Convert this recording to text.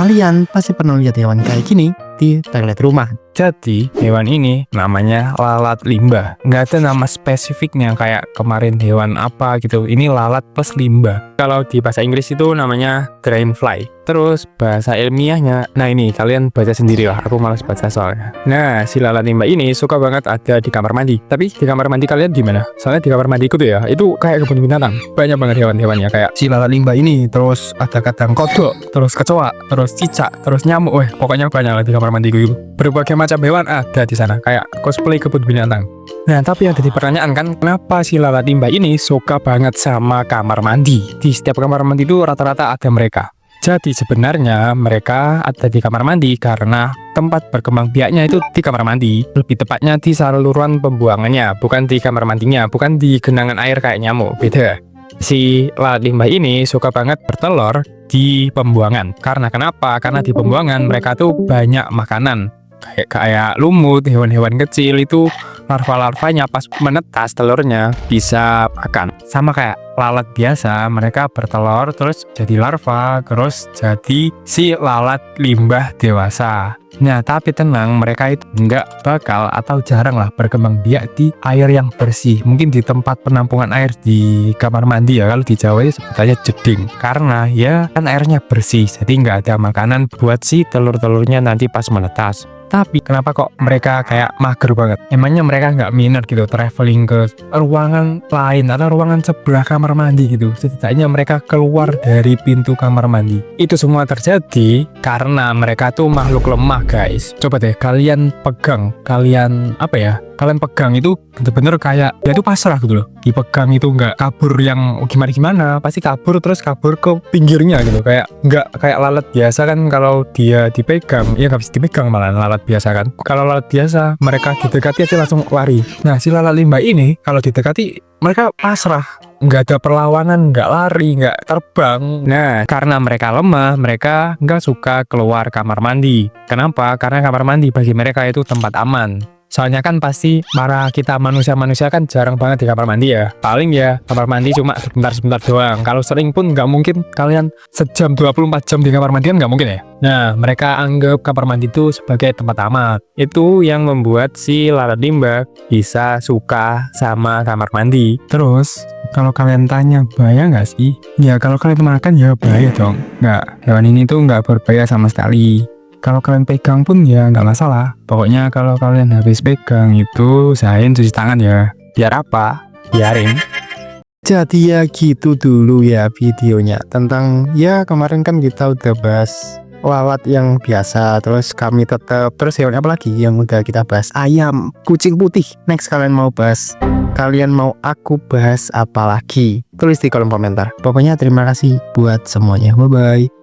Kalian pasti pernah lihat hewan kayak gini di toilet rumah. Jadi hewan ini namanya lalat limbah. Nggak ada nama spesifiknya kayak kemarin hewan apa gitu. Ini lalat plus limbah. Kalau di bahasa Inggris itu namanya drainfly. Terus bahasa ilmiahnya, nah ini kalian baca sendiri lah. Aku malas baca soalnya. Nah, si lalat limbah ini suka banget ada di kamar mandi. Tapi di kamar mandi kalian gimana? Soalnya di kamar mandiku tuh ya, itu kayak kebun binatang. Banyak banget hewan-hewannya kayak si lalat limbah ini. Terus ada kadang kodok, terus kecoa, terus cicak, terus nyamuk. Pokoknya banyak lah di kamar mandiku itu. Berbagai macam hewan ada di sana, kayak cosplay kebun binatang. Nah, tapi yang jadi pertanyaan kan, kenapa si lalat limbah ini suka banget sama kamar mandi? Di setiap kamar mandi itu rata-rata ada mereka. Jadi sebenarnya mereka ada di kamar mandi karena tempat berkembang biaknya itu di kamar mandi. Lebih tepatnya di saluran pembuangannya, bukan di kamar mandinya, bukan di genangan air kayak nyamuk, beda. Si lalat limbah ini suka banget bertelur di pembuangan. Karena kenapa? Karena di pembuangan mereka tuh banyak makanan. Kayak lumut, hewan-hewan kecil itu larva-larvanya pas menetas telurnya bisa makan. Sama kayak lalat biasa, mereka bertelur terus jadi larva, terus jadi si lalat limbah dewasa. Nah, tapi tenang, mereka itu nggak bakal atau jarang lah berkembang biak di air yang bersih. Mungkin di tempat penampungan air di kamar mandi ya, kalau di Jawa itu sebutannya jeding. Karena ya kan airnya bersih, jadi nggak ada makanan buat si telur-telurnya nanti pas menetas. Tapi kenapa kok mereka kayak mager banget? Emangnya mereka nggak minat gitu traveling ke ruangan lain atau ruangan sebelah kamar mandi gitu? Setidaknya mereka keluar dari pintu kamar mandi. Itu semua terjadi karena mereka tuh makhluk lemah, guys. Coba deh kalian pegang, kalian pegang itu bener-bener kayak dia tuh pasrah gitu loh. Dipegang itu nggak kabur yang gimana-gimana, pasti kabur terus kabur ke pinggirnya gitu. Kayak nggak kayak lalat biasa kan, kalau dia dipegang, ya nggak bisa dipegang malah lalat biasa kan. Kalau lalat biasa mereka didekati aja langsung lari. Nah, si lalat limbah ini kalau didekati mereka pasrah, nggak ada perlawanan, nggak lari, nggak terbang. Nah, karena mereka lemah, mereka nggak suka keluar kamar mandi. Kenapa? Karena kamar mandi bagi mereka itu tempat aman. Soalnya kan pasti para kita manusia-manusia kan jarang banget di kamar mandi ya. Paling ya kamar mandi cuma sebentar-sebentar doang. Kalau sering pun nggak mungkin kalian sejam 24 jam di kamar mandi kan nggak mungkin ya. Nah, mereka anggap kamar mandi itu sebagai tempat aman. Itu yang membuat si lalat limbah bisa suka sama kamar mandi. Terus, kalau kalian tanya bahaya nggak sih? Ya kalau kalian makan ya bahaya dong. Nggak, hewan ini tuh nggak berbahaya sama sekali. Kalau kalian pegang pun ya nggak masalah. Pokoknya kalau kalian habis pegang itu usahain cuci tangan ya. Biar apa? Biarin. Jadi ya gitu dulu ya videonya tentang ya kemarin kan kita udah bahas lalat yang biasa, terus kami tetap, terus hewan apa lagi yang udah kita bahas? Ayam, kucing putih. Next kalian mau aku bahas apa lagi? Tulis di kolom komentar. Pokoknya terima kasih buat semuanya. Bye bye.